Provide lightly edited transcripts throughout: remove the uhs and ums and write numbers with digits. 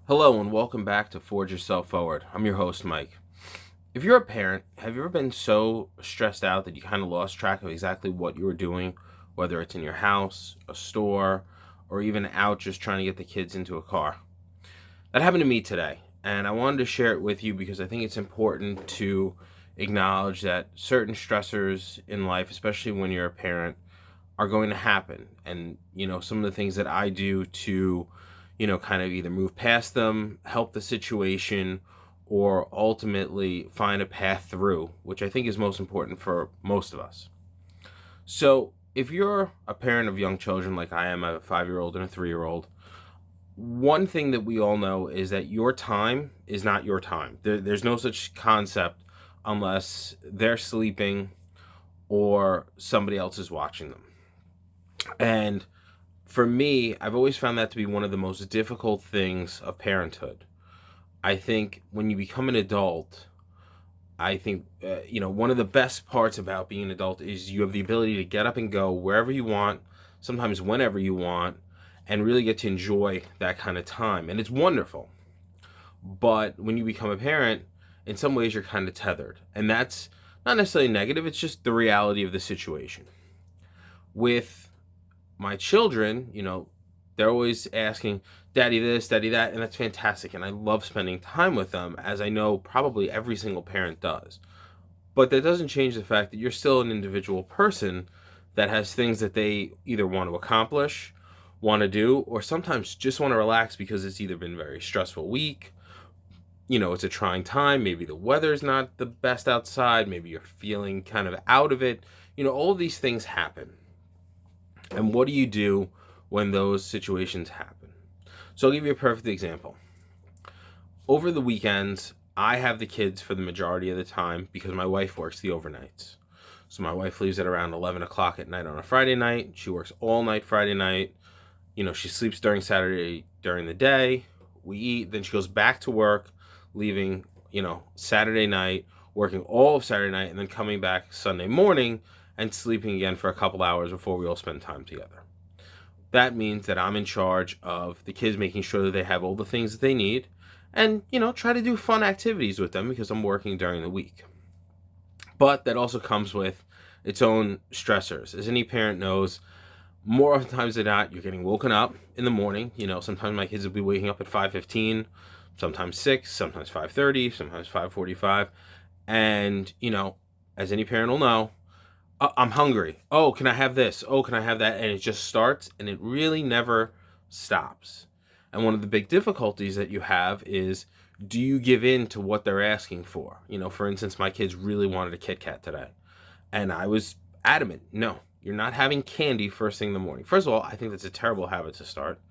Hello and welcome back to Forge Yourself Forward. I'm your host, Mike. If you're a parent, have you ever been so stressed out that you kind of lost track of exactly what you were doing, whether it's in your house, a store, or even out just trying to get the kids into a car? That happened to me today, and I wanted to share it with you because I think it's important to acknowledge that certain stressors in life, especially when you're a parent, are going to happen. And, some of the things that I do to, kind of either move past them, help the situation, or ultimately find a path through, which I think is most important for most of us. So, if you're a parent of young children like I am, a 5-year-old and a 3-year-old, one thing that we all know is that your time is not your time. There's no such concept unless they're sleeping or somebody else is watching them. And for me, I've always found that to be one of the most difficult things of parenthood. I think when you become an adult, I think, one of the best parts about being an adult is you have the ability to get up and go wherever you want, sometimes whenever you want, and really get to enjoy that kind of time. And it's wonderful. But when you become a parent, in some ways you're kind of tethered. And that's not necessarily negative, it's just the reality of the situation. With my children, they're always asking, Daddy this, Daddy that, and that's fantastic. And I love spending time with them, as I know probably every single parent does. But that doesn't change the fact that you're still an individual person that has things that they either want to accomplish, want to do, or sometimes just want to relax because it's either been a very stressful week, it's a trying time, maybe the weather's not the best outside, maybe you're feeling kind of out of it. All of these things happen. And what do you do when those situations happen? So I'll give you a perfect example. Over the weekends, I have the kids for the majority of the time because my wife works the overnights. So my wife leaves at around 11 o'clock at night on a Friday night. She works all night Friday night. She sleeps during Saturday during the day. We eat, then she goes back to work, leaving, Saturday night, working all of Saturday night, and then coming back Sunday morning and sleeping again for a couple hours before we all spend time together. That means that I'm in charge of the kids, making sure that they have all the things that they need and, try to do fun activities with them because I'm working during the week. But that also comes with its own stressors. As any parent knows, more often times than not, you're getting woken up in the morning. Sometimes my kids will be waking up at 5:15, sometimes 6, sometimes 5:30, sometimes 5:45. And, as any parent will know, I'm hungry. Oh, can I have this? Oh, can I have that? And it just starts and it really never stops. And one of the big difficulties that you have is, do you give in to what they're asking for? For instance, my kids really wanted a Kit Kat today. And I was adamant, no, you're not having candy first thing in the morning. First of all, I think that's a terrible habit to start.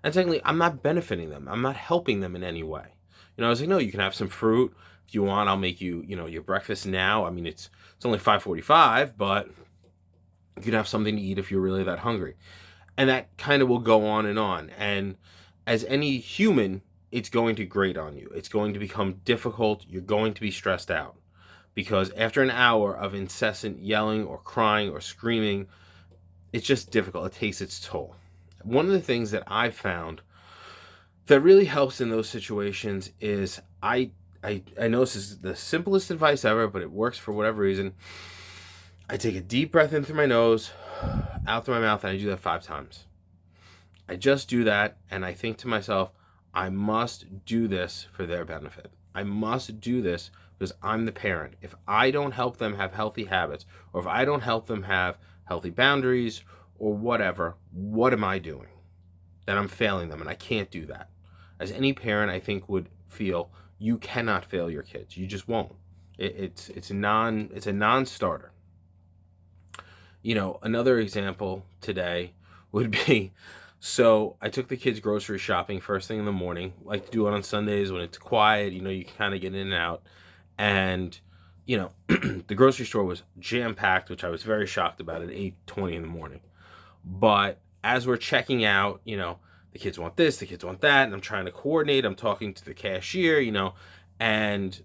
And secondly, I'm not benefiting them. I'm not helping them in any way. I was like, no, you can have some fruit. If you want, I'll make you, your breakfast now. I mean, it's only 5:45, but you can have something to eat if you're really that hungry. And that kind of will go on and on. And as any human, it's going to grate on you. It's going to become difficult. You're going to be stressed out because after an hour of incessant yelling or crying or screaming, it's just difficult. It takes its toll. One of the things that I've found that really helps in those situations is I know this is the simplest advice ever, but it works for whatever reason. I take a deep breath in through my nose, out through my mouth, and I do that 5 times. I just do that, and I think to myself, I must do this for their benefit. I must do this because I'm the parent. If I don't help them have healthy habits, or if I don't help them have healthy boundaries, or whatever, what am I doing? Then I'm failing them, and I can't do that. As any parent, I think, would feel, you cannot fail your kids. You just won't. It's a non-starter. Another example today would be, so I took the kids grocery shopping first thing in the morning. I like to do it on Sundays when it's quiet, you can kind of get in and out. And, the grocery store was jam-packed, which I was very shocked about at 8:20 in the morning. But as we're checking out, the kids want this, the kids want that, and I'm trying to coordinate. I'm talking to the cashier, and,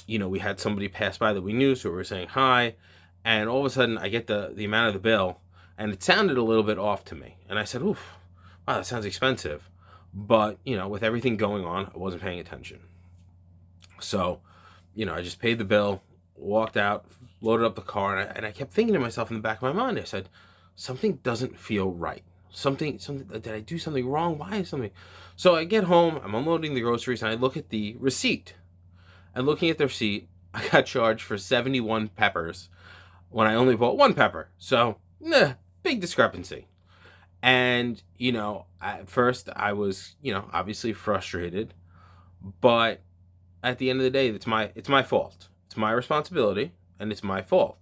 we had somebody pass by that we knew, so we were saying hi. And all of a sudden, I get the amount of the bill, and it sounded a little bit off to me. And I said, oof, wow, that sounds expensive. But, with everything going on, I wasn't paying attention. So, I just paid the bill, walked out, loaded up the car, and I kept thinking to myself in the back of my mind, I said, something doesn't feel right. Something, did I do something wrong? Why is something? So I get home, I'm unloading the groceries, and I look at the receipt. And looking at the receipt, I got charged for 71 peppers when I only bought one pepper. So, big discrepancy. And, at first I was, obviously frustrated, but at the end of the day, it's my fault. It's my responsibility and it's my fault.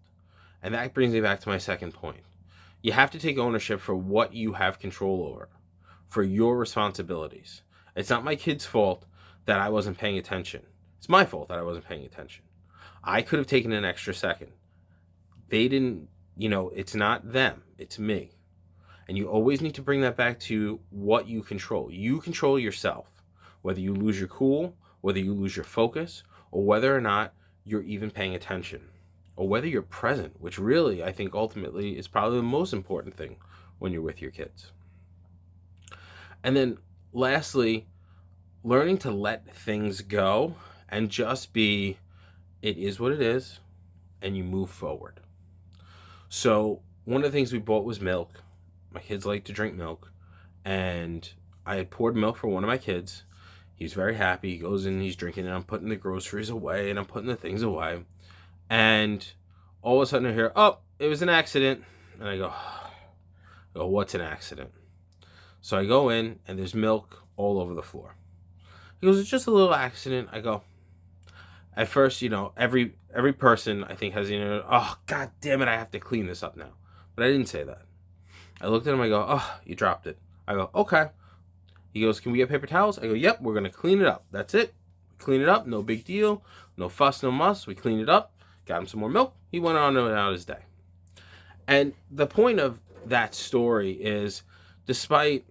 And that brings me back to my second point. You have to take ownership for what you have control over, for your responsibilities. It's not my kid's fault that I wasn't paying attention. It's my fault that I wasn't paying attention. I could have taken an extra second. They didn't, it's not them, it's me. And you always need to bring that back to what you control. You control yourself, whether you lose your cool, whether you lose your focus, or whether or not you're even paying attention, or whether you're present, which really, I think, ultimately is probably the most important thing when you're with your kids. And then lastly, learning to let things go and just be, it is what it is, and you move forward. So one of the things we bought was milk. My kids like to drink milk, and I had poured milk for one of my kids. He's very happy. He goes in, he's drinking, and I'm putting the groceries away, and I'm putting the things away. And all of a sudden I hear, oh, it was an accident. And I go, what's an accident? So I go in, and there's milk all over the floor. He goes, it's just a little accident. I go, at first, every person, I think, has, oh, God damn it, I have to clean this up now. But I didn't say that. I looked at him, I go, oh, you dropped it. I go, okay. He goes, can we get paper towels? I go, yep, we're going to clean it up. That's it. Clean it up, no big deal. No fuss, no muss. We cleaned it up, got him some more milk. He went on about his day. And the point of that story is, despite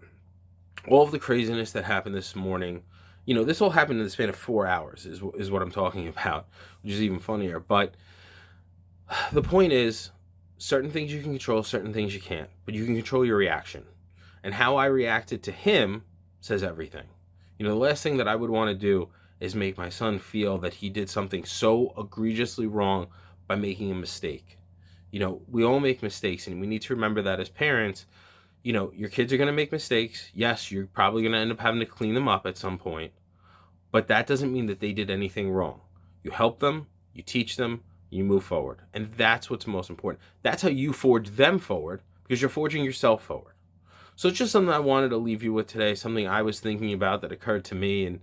all of the craziness that happened this morning, this all happened in the span of 4 hours is what I'm talking about, which is even funnier. But the point is, certain things you can control, certain things you can't, but you can control your reaction. And how I reacted to him says everything. The last thing that I would want to do is make my son feel that he did something so egregiously wrong by making a mistake. We all make mistakes, and we need to remember that as parents, your kids are going to make mistakes. Yes, you're probably going to end up having to clean them up at some point, but that doesn't mean that they did anything wrong. You help them, you teach them, you move forward. And that's what's most important. That's how you forge them forward, because you're forging yourself forward. So it's just something I wanted to leave you with today, something I was thinking about that occurred to me. And,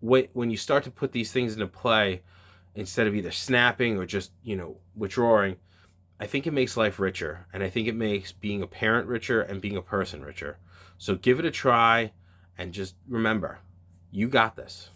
when you start to put these things into play, instead of either snapping or just, withdrawing, I think it makes life richer. And I think it makes being a parent richer and being a person richer. So give it a try, and just remember, you got this.